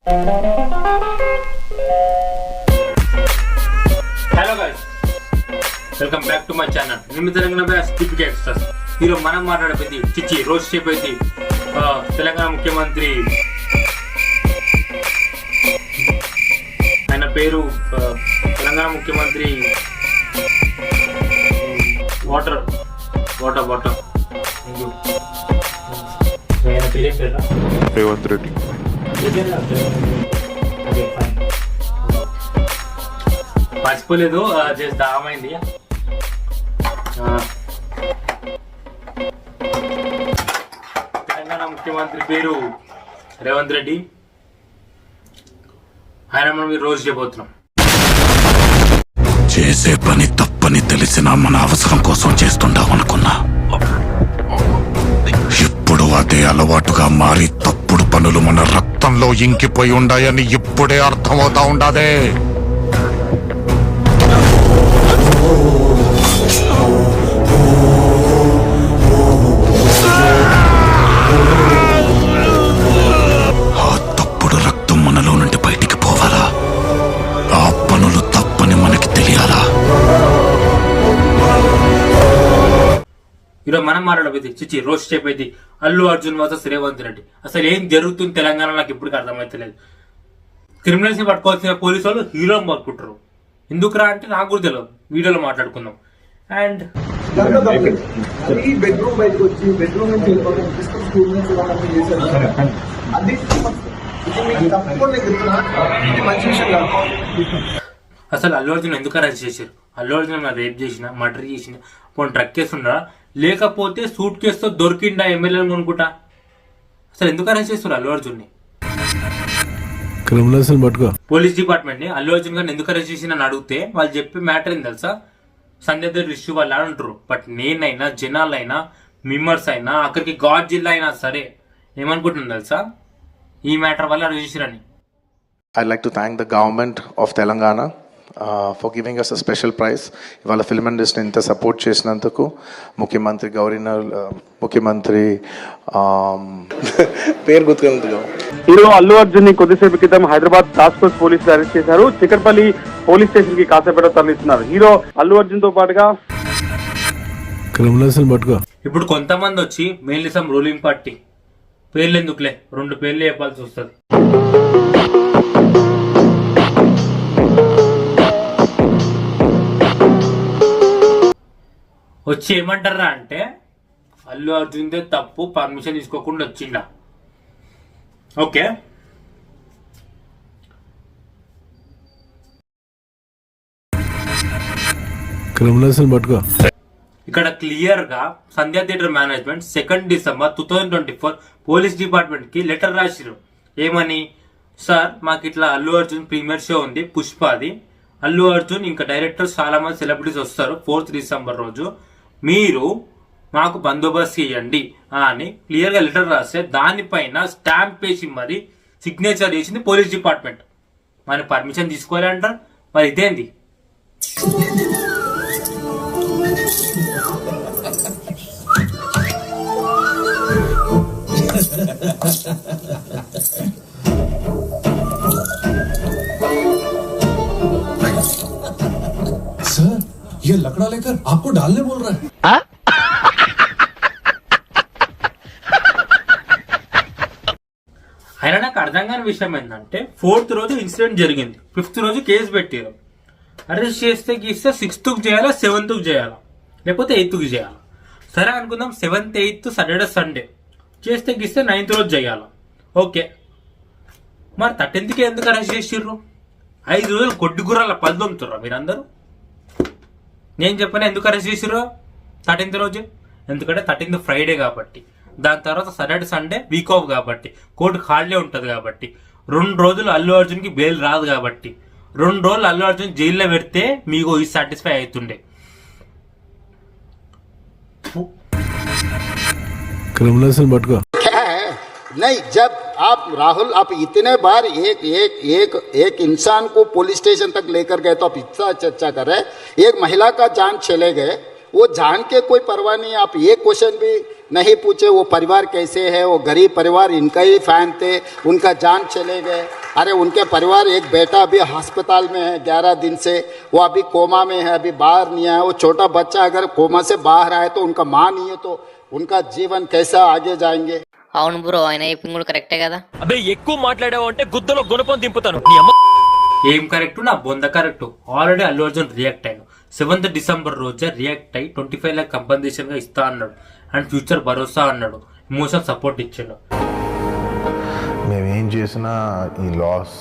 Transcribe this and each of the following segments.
Hello guys, welcome back to my channel. నేను Telangana speak extras. ఈరోజు మనం మాట్లాడేది చిచ్చి రోజ్ షేప్ అయితే తెలంగాణ ముఖ్యమంత్రి ఆయన పేరు తెలంగాణ ముఖ్యమంత్రి వాటర్ వాటర్ వాటర్ ఆయన పేరే పేరు రేవంత్ రెడ్డి. మర్చిపోలేదు, చేస్తా ఆమైంది. తెలంగాణ ముఖ్యమంత్రి పేరు రేవంత్ రెడ్డి. ఆయన మనం ఈ రోజు చేయబోతున్నాం. చేసే పని తప్పని తెలిసినా మన అవసరం కోసం చేస్తుంటాం అనుకున్నా. ఇప్పుడు అదే అలవాటుగా మారి తప్పుడు పనులు మన రక్తంలో ఇంకిపోయి ఉండాయని ఇప్పుడే అర్థమవుతా ఉండాదే. ఆ తప్పుడు రక్తం మనలో నుండి బయటికి పోవాలా? ఆ పనులు తప్పని మనకి తెలియాలా? ఈరోజు మనం మాట్లాడబోయేది చిచ్చి రోజ్ షేప్ అయితే అల్లు అర్జున్ వర్సెస్ రేవంత్ రెడ్డి. అసలు ఏం జరుగుతుంది తెలంగాణ నాకు ఇప్పటికీ అర్థమైతలేదు. క్రిమినల్స్ ని పట్టుకోవాల్సిన పోలీసు వాళ్ళు హీరోని పట్టుకుంటారు. ఎందుకురా అంటే నాకు కూడా తెలియదు. వీడియోలో మాట్లాడుకుందాం. అండ్ బెడ్రూమ్ బయటకు వచ్చి బెడ్రూమ్ నుంచి వెళ్ళిపోతాం స్కూల్ నుంచి అది తప్పకుండా చెప్తున్నా, ఇది మంచి విషయం కాదు. అసలు అల్లు అర్జున్ ఎందుకు అరెస్ట్ చేశారు? అల్లు అర్జున్ రేప్ చేసిన, మర్డర్ చేసిన, పోనీ ట్రక్ కేసు ఉండరా, లేకపోతే సూట్ కేసుతో దొరికిండా ఎమ్మెల్యేలు కొనుక్కుంటా? అసలు ఎందుకు అరెస్ట్ చేస్తారు అల్లు అర్జున్ ని? పోలీస్ డిపార్ట్మెంట్ ని అల్లు అర్జున్ గారిని ఎందుకు అరెస్ట్ చేసిన అని అడిగితే వాళ్ళు చెప్పే మ్యాటర్ ఏం తెలుసా? సంజయ్ దత్ ఇష్యూ వాళ్ళు అంటారు. బట్ నేనైనా, జనాలైనా, మిమ్మర్స్ అయినా, అక్కడికి గాడ్ జిల్లా అయినా సరే ఏమనుకుంటున్నాను తెలుసా? ఈ మ్యాటర్ వల్ల arrest చేసిరని. I'd like to thank the government of Telangana for giving us a special prize. ఇవాళ ఫిల్మ్ ఇండస్ట్రీ ఇంత సపోర్ట్ చేసినందుకు ముఖ్యమంత్రి గవర్నర్ ముఖ్యమంత్రి పేరు గుర్తుకెళ్తుంది. హీరో అల్లు అర్జున్ ని కొద్దిసేపు క్రితం హైదరాబాద్ టాస్క్ ఫోర్స్ పోలీసులు అరెస్ట్ చేశారు. చికట్పల్లి పోలీస్ స్టేషన్ కి కాసేపేట తరలిస్తున్నారు. హీరో అల్లు అర్జున్ తో పాటుగా ఇప్పుడు కొంతమంది వచ్చి మేలిసం రూలింగ్ పార్టీ పేర్లు ఎందుకులే, 2 పేర్లు చెప్పాల్సి వస్తుంది. వచ్చి ఏమంటారా అంటే అల్లు అర్జున్ దే తప్పు, పర్మిషన్ తీసుకోకుండా వచ్చిండా. ఓకే, ఇక్కడ క్లియర్ గా Sandhya theatre management 2 December 2024 police department కి లెటర్ రాసిరు. ఏమని? సార్, మాకు ఇట్లా అల్లు అర్జున్ ప్రీమియర్ షో ఉంది పుష్పది. అల్లు అర్జున్ ఇంకా డైరెక్టర్స్ చాలా మంది సెలబ్రిటీస్ వస్తారు 4th డిసెంబర్ రోజు. మీరు మాకు బందోబస్తు ఇవ్వండి అని క్లియర్ గా లెటర్ రాస్తే దానిపైన స్టాంప్ వేసి మరి సిగ్నేచర్ చేసింది పోలీస్ డిపార్ట్మెంట్. మరి పర్మిషన్ తీసుకోవాలి అంటారు. మరి ఇదేంది? सर, ये लकड़ा लेकर आपको डालने बोल रहा है। అయినా నాకు అర్థం కాని విషయం ఏంటంటే 4th రోజు ఇన్సిడెంట్ జరిగింది, 5th రోజు కేసు పెట్టారు. అరెస్ట్ చేస్తే గీస్తే 6th చేయాలా, 7th చేయాలా, లేకపోతే 8th చేయాలా? సరే అనుకుందాం, 7th, 8th సాటర్డే సండే చేస్తే గీస్తే 9th రోజు చేయాలా? ఓకే, మరి 13th ఎందుకు అరెస్ట్ చేసిర్రు? 5 రోజులు కొడ్డి గుర్రాల పళ్ళు దొమ్ముతుర్రా మీరందరూ? నేను చెప్పిన ఎందుకు అరెస్ట్ చేసిర్రు 13th రోజు? ఎందుకంటే 13th ఫ్రైడే కాబట్టి, దాని తర్వాత సాటర్డే సండే వీక్ ఆఫ్ కాబట్టి, కోర్టుకు హాలిడే ఉంటుంది కాబట్టి, 2 రోజులు అల్లు అర్జున్ కి బెయిల్ రాదు కాబట్టి, 2 రోజులు అల్లు అర్జున్ జైల్లో పెడితే మీకు ఈ సాటిస్ఫై అవుతుండే. नहीं, जब आप राहुल आप इतने बार एक एक एक एक इंसान को पुलिस स्टेशन तक लेकर गए तो आप इतना चर्चा कर रहे हैं. एक महिला का जान चले गए, वो जान के कोई परवाह नहीं. आप एक क्वेश्चन भी नहीं पूछे वो परिवार कैसे है, वो गरीब परिवार, इनका ही फैन थे, उनका जान चले गए। अरे उनके परिवार, एक बेटा अभी अस्पताल में है 11 दिन से, वो अभी कोमा में है, अभी बाहर नहीं आया। वो छोटा बच्चा अगर कोमा से बाहर आए तो उनका माँ नहीं है तो उनका जीवन कैसा आगे जाएंगे। అవును బ్రో, ఆయన చెప్పింది కూడా కరెక్టే కదా. అబే ఎక్కువ మాట్లాడావు అంటే గుద్దలో గుణపం దింపుతాను నీ అమ్మ. ఏం కరెక్ట్? నా బొంద correct. Already Allu Arjun react అయ్యాను. 7th డిసెంబర్ రోజే రియాక్ట్ అయ్యి 25 lakh కంపెన్సేషన్ గా ఇస్తా అన్నాడు అండ్ ఫ్యూచర్ భరోసా అన్నాడు. ఎమోషనల్ సపోర్ట్ ఇచ్చాడు. మేమేం చేసినా ఈ లాస్,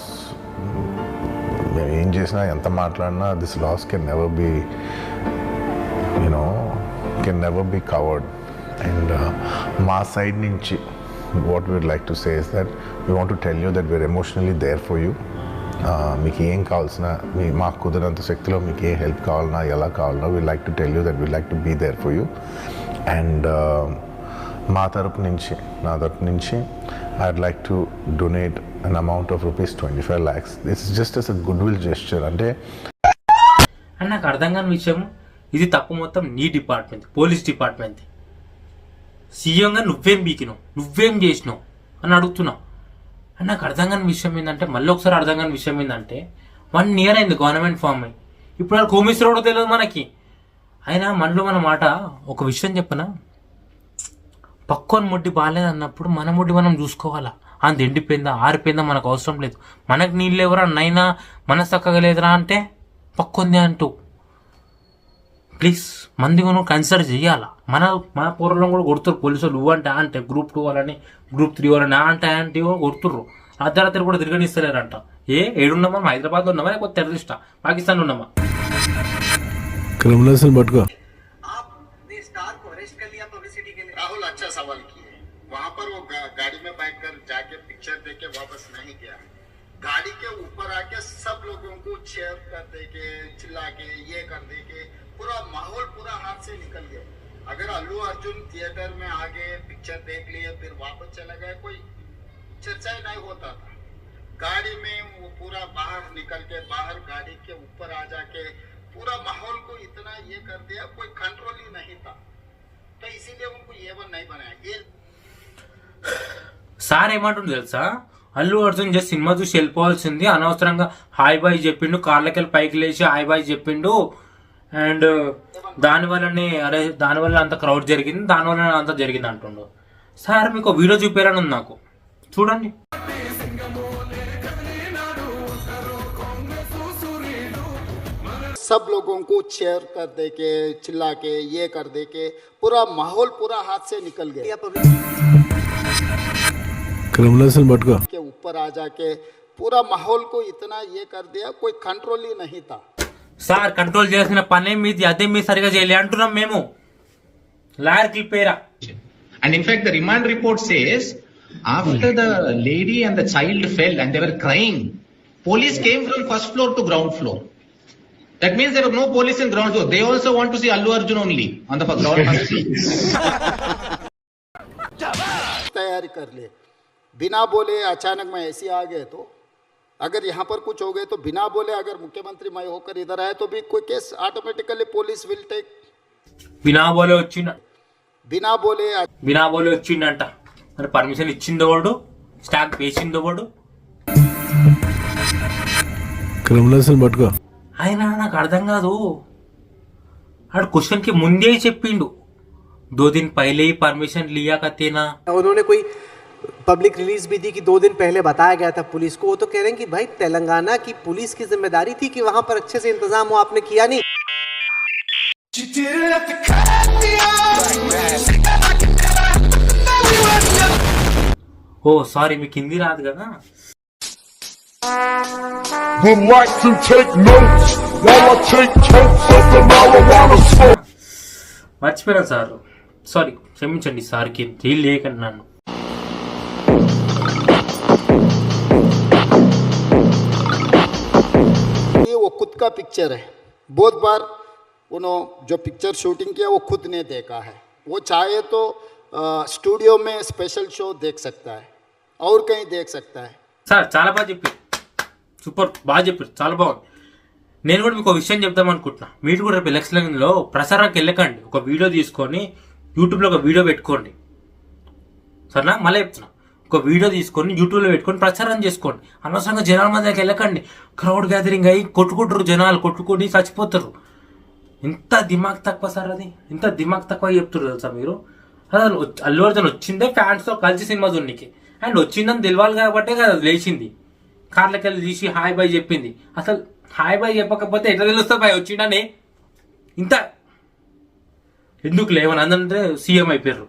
మేమేం చేసినా ఎంత మాట్లాడినా this loss can never be can never be covered. And మా సైడ్ నుంచి what we would like to say is that we want to tell you that we're emotionally there for you. మీకు ఏం కావాల్సిన, మాకు కుదిరినంత శక్తిలో మీకు ఏ హెల్ప్ కావాలన్నా, ఎలా కావాలన్నా, we like to tell you that we like to be there for you. And మా తరపు నుంచి, నా తరపు నుంచి I'd like to donate an amount of rupees 25 lakhs. This is just as a goodwill gesture. అంటే నాకు అర్థం కాని విషయం, ఇది తప్పు మొత్తం నీ డిపార్ట్మెంట్, పోలీస్ డిపార్ట్మెంట్. సీఎంగా నువ్వేం బీకినావు, నువ్వేం చేసినావు అని అడుగుతున్నావు. అని నాకు అర్థం కాని విషయం ఏంటంటే, మళ్ళీ ఒకసారి అర్థం కాని విషయం ఏంటంటే, 1 year అయింది గవర్నమెంట్ ఫామ్ అయ్యి. ఇప్పుడు వాళ్ళు కోమిస్తారో తెలియదు మనకి. అయినా మనలో మన మాట, ఒక విషయం చెప్పనా, పక్కన ముడ్డి బాగాలేదు అన్నప్పుడు మన ముడ్డి మనం చూసుకోవాలా. అంత ఎండిపోయిందా ఆరిపోయిందా మనకు అవసరం లేదు. మనకు నీళ్ళు ఎవరా నైనా మన చక్కగా లేదురా అంటే పక్కొంది అంటూ ప్లీజ్ మంది నువ్వు కన్సిడర్ చేయాలా. మన పూర్వలో కూడా కొడుతురు పోలీసులు. నువ్వు అంటే Group 2 వాళ్ళని, Group 3 వాళ్ళని అంటే కొడుతుర్రు. అర్ధరాత్రి కూడా తిరగనిస్తలేరంట. ఏడున్నామా? హైదరాబాద్లో ఉన్నామా లేకపోతే టెర్రరిస్టా పాకిస్తాన్లో ఉన్నామా? क्रिमिनल्स पटको राहुल अच्छा सवाल किए। वहां पर वो गाड़ी में बैठकर जाके पिक्चर देके वापस नहीं गया। गाड़ी के ऊपर आके सब लोगों को चेयर कर दे के, चिल्ला के, ये कर दे के, पूरा माहौल पूरा हाथ से निकल गया। अगर अल्लू अर्जुन थिएटर में आ गए, पिक्चर देख लिए, फिर वापस चला गया, कोई चर्चा ही नहीं होता था। गाड़ी में वो पूरा बाहर निकल के, बाहर गाड़ी के ऊपर आ जाके पूरा माहौल को इतना ये कर दिया, कोई कंट्रोल ही नहीं था। तो इसीलिए उनको A1 नहीं बनाया। ये సార్ ఏమంటుంది తెలుసా, అల్లు అర్జున్ జస్ట్ సినిమా చూసి వెళ్ళిపోవాల్సింది, అనవసరంగా హాయ్ బాయ్ చెప్పిండు, కార్లకెళ్ళి పైకి లేచి హాయ్ బాయ్ చెప్పిండు, అండ్ దానివల్ల అంత క్రౌడ్ జరిగింది, దానివల్ల అంత జరిగింది అంటుండు. సార్ మీకు వీడియో చూపారని ఉంది నాకు, చూడండి. सब लोगों को चेयर कर दे के, चिल्ला के, ये कर दे के, पूरा माहौल पूरा हाथ से निकल गया। क्रिमिनल्स पटको के ऊपर आ जाके पूरा माहौल को इतना ये कर दिया, कोई कंट्रोल ही नहीं था। సార్ కంట్రోల్ చేసిన పనే మీది, అదే మీరు సరిగా చేయలే అంటున్నాం మేము. Lawyer క్లిప్పేరా. And in fact, the remand report says after the lady and the child fell and they were crying, police came from first floor to ground floor. That means there were no police in ground floor. They also want to see Allu Arjun only on the ground floor. तैयारी कर ले, बिना बोले अचानक में ऐसे आ गए तो, अगर यहाँ पर कुछ हो गए तो बिना बोले अगर मुख्यमंत्री मैं होकर इधर आए तो भी कोई case automatically police will take. బినా బోలే వచ్చిండ, बिना बोले వచ్చిండంట. మరి పర్మిషన్ ఇచ్చిందో వాడు, స్టాంప్ వేసిందో వాడు. क्रिमिनल्स पटको అయినా నాకు అర్థం కాదు, ఆడు క్వశ్చన్ కి ముందే చెప్పిండు 2 दिन पहले ही परमिशन लिया करते ना. उन्होंने कोई पब्लिक रिलीज भी दी कि 2 दिन पहले बताया गया था पुलिस को. वो तो कह रहे हैं कि भाई तेलंगाना की पुलिस की जिम्मेदारी थी कि वहां पर अच्छे से इंतजाम हो, आपने किया नहीं. ఓ సారీ, మీకు హిందీ రాదు కదా. మర్చిపోయాను సార్, సారీ క్షమించండి సార్కి, జైలు లేకండి నన్ను. ये वो खुद का पिक्चर है। बहुत बार उन्होंने जो पिक्चर शूटिंग किया वो खुद ने देखा है। वो चाहे तो स्टूडियो में स्पेशल शो देख सकता है और कहीं देख सकता है। సార్ చాలా బాగా చెప్పారు, సూపర్ బాగా చెప్పారు, చాలా బాగుంది. నేను కూడా మీకు ఒక విషయం చెప్దాం అనుకుంటున్నా. మీరు కూడా రేపు ఎలక్షన్లో ప్రసారానికి వెళ్ళకండి, ఒక వీడియో తీసుకొని యూట్యూబ్లో ఒక వీడియో పెట్టుకోండి. సరేనా? మళ్ళీ చెప్తున్నా, ఒక వీడియో తీసుకొని యూట్యూబ్లో పెట్టుకొని ప్రచారం చేసుకోండి. అనవసరంగా జనాల మధ్యకి వెళ్ళకండి. క్రౌడ్ గ్యాదరింగ్ అయ్యి కొట్టుకుంటారు, జనాలు కొట్టుకొని చచ్చిపోతారు. ఇంత దిమాగ్ తక్కువ సార్, అది ఇంత దిమాగ్ తక్కువ చెప్తారు తెలుసా మీరు? అసలు అల్లు అర్జున్ వచ్చిందే ఫ్యాన్స్తో కలిసి సినిమా చూడడానికి, అండ్ వచ్చిందని తెలియాలి కాబట్టే కదా లేచింది, కార్లకి వెళ్ళి తీసి హాయ్ బాయ్ చెప్పింది. అసలు హాయ్ బాయ్ చెప్పకపోతే ఎట్లా తెలుస్తుంది బాయ్ వచ్చిండని? ఇంత ఎందుకు లేవని అందరంటే సీఎం అయిపోయారు.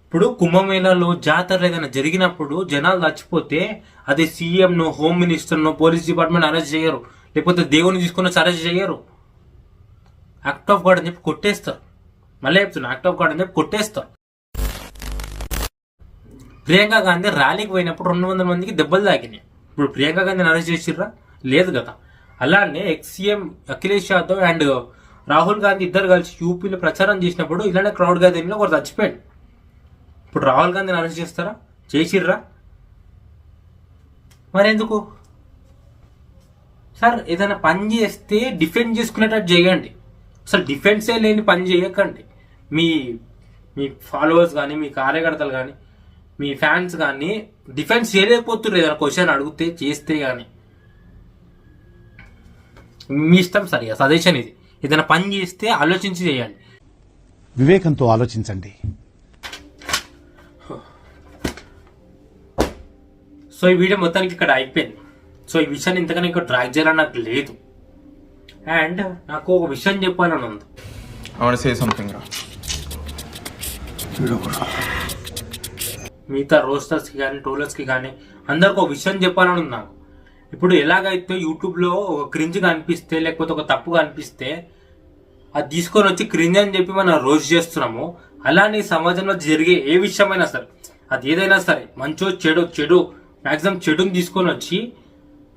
ఇప్పుడు కుంభమేళాలో జాతరలు ఏదైనా జరిగినప్పుడు జనాలు చచ్చిపోతే అదే సీఎంను, హోమ్ మినిస్టర్ను, పోలీస్ డిపార్ట్మెంట్ అరెస్ట్ చేయరు, లేకపోతే దేవుని తీసుకుని అరెస్ట్ చేయరు. యాక్ట్ ఆఫ్ గాడ్ అని చెప్పి కొట్టేస్తారు. మళ్ళీ చెప్తున్నా, యాక్ట్ ఆఫ్ గాడ్ అని చెప్పి కొట్టేస్తారు. ప్రియాంక గాంధీ ర్యాలీకి పోయినప్పుడు 200 మందికి దెబ్బలు తాకినాయి. ఇప్పుడు ప్రియాంక గాంధీని అరెస్ట్ చేసిర్రా? లేదు కదా. అలానే ఎక్స్-సీఎం అఖిలేష్ యాదవ్ అండ్ రాహుల్ గాంధీ ఇద్దరు కలిసి యూపీలో ప్రచారం చేసినప్పుడు ఇలానే క్రౌడ్ గ్యాదరింగ్లో ఒకరు చచ్చిపోయాడు. ఇప్పుడు రాహుల్ గాంధీని అరెస్ట్ చేస్తారా? చేసిర్రా? మరెందుకు సార్? ఏదైనా పని చేస్తే డిఫెండ్ చేసుకునేటట్టు చేయండి. అసలు డిఫెన్సే లేని పని చేయకండి. మీ ఫాలోవర్స్ కానీ, మీ కార్యకర్తలు కానీ, మీ ఫ్యాన్స్ కానీ డిఫెన్స్ చేయలేకపోతున్నారు. ఏదైనా క్వశ్చన్ అడిగితే చేస్తే కానీ మీ ఇష్టం. సరే, సజెషన్ ఇది. ఏదైనా పని చేస్తే ఆలోచించి చేయండి. వివేకంతో ఆలోచించండి. సో ఈ వీడియో మొత్తానికి ఇక్కడ అయిపోయింది. సో ఈ విషయాన్ని ఇంతకన్నా ఇంకా డ్రాగ్ చేయాలని నాకు లేదు. అండ్ నాకు ఒక విషయం చెప్పాలని ఉంది. మిగతా రోస్టర్స్కి కానీ, ట్రోలర్స్కి కానీ అందరికి ఒక విషయం చెప్పాలని ఉంది నాకు. ఇప్పుడు ఎలాగైతే యూట్యూబ్లో ఒక క్రింజ్ కనిపిస్తే, లేకపోతే ఒక తప్పు కనిపిస్తే అది తీసుకొని వచ్చి క్రింజ్ అని చెప్పి మనం రోస్ట్ చేస్తున్నాము, అలానే సమాజంలో జరిగే ఏ విషయమైనా సరే, అది ఏదైనా సరే, మంచో చెడు మ్యాక్సిమం చెడుని తీసుకొని వచ్చి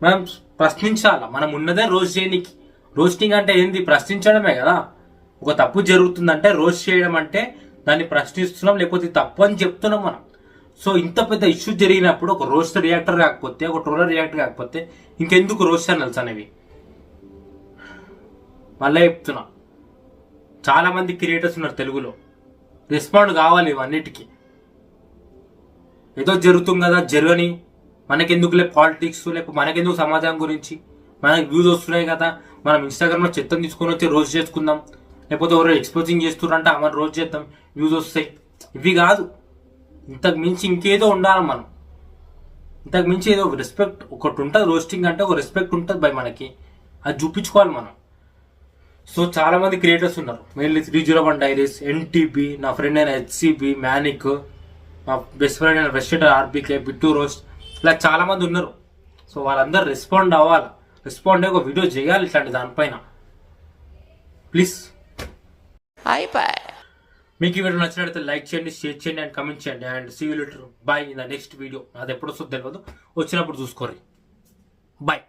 మనం ప్రశ్నించాలా. మనం ఉన్నదే రోస్ట్ చేయడానికి. రోస్టింగ్ అంటే ఏంది? ప్రశ్నించడమే కదా. ఒక తప్పు జరుగుతుందంటే రోస్ట్ చేయడం అంటే దాన్ని ప్రశ్నిస్తున్నాం, లేకపోతే తప్పు అని చెప్తున్నాం మనం. సో ఇంత పెద్ద ఇష్యూ జరిగినప్పుడు ఒక రోస్టర్ రియాక్టర్ కాకపోతే, ఒక ట్రోలర్ రియాక్టర్ కాకపోతే ఇంకెందుకు రోస్ట్ ఛానల్స్ అనేవి? మళ్ళీ చెప్తున్నా, చాలా మంది క్రియేటర్స్ ఉన్నారు తెలుగులో. రెస్పాండ్ కావాలి ఇవన్నిటికీ. ఏదో జరుగుతుంది కదా, జరగని మనకెందుకులే పాలిటిక్స్, లేకపోతే మనకెందుకు సమాజం గురించి, మనకి వ్యూస్ వస్తున్నాయి కదా, మనం ఇన్స్టాగ్రామ్లో చెత్తను తీసుకొని వచ్చి రోజు చేసుకుందాం, లేకపోతే ఎవరో ఎక్స్పోజింగ్ చేస్తున్నారంటే మనం రోజు చేద్దాం, వ్యూస్ వస్తాయి. ఇవి కాదు, ఇంతకు మించి ఇంకేదో ఉండాలి మనం. ఇంతకు మించి ఏదో రెస్పెక్ట్ ఒకటి ఉంటుంది. రోస్టింగ్ అంటే ఒక రెస్పెక్ట్ ఉంటుంది బై మనకి, అది చూపించుకోవాలి మనం. సో చాలా మంది క్రియేటర్స్ ఉన్నారు. మెయిన్లీ 301 డైరీస్, ఎన్టీపీ, నా ఫ్రెండ్ అయిన హెచ్సిబి, మ్యానిక్, మా బెస్ట్ ఫ్రెండ్ అయిన రెస్టెడ్ ఆర్బీకే, బిట్టు రోస్ట్, ఇలా చాలా మంది ఉన్నారు. సో వాళ్ళందరూ రెస్పాండ్ అవ్వాలి. రెస్పాండ్ అయ్యి ఒక వీడియో చేయాలి ఇట్లాంటి దానిపైన, ప్లీజ్. మీకు ఈ వీడియో నచ్చినట్లయితే లైక్ చేయండి, షేర్ చేయండి అండ్ కమెంట్ చేయండి. And see you later. Bye in the next video. అది ఎప్పుడు వస్తుందో తెలియదు, వచ్చినప్పుడు చూసుకోండి. బై.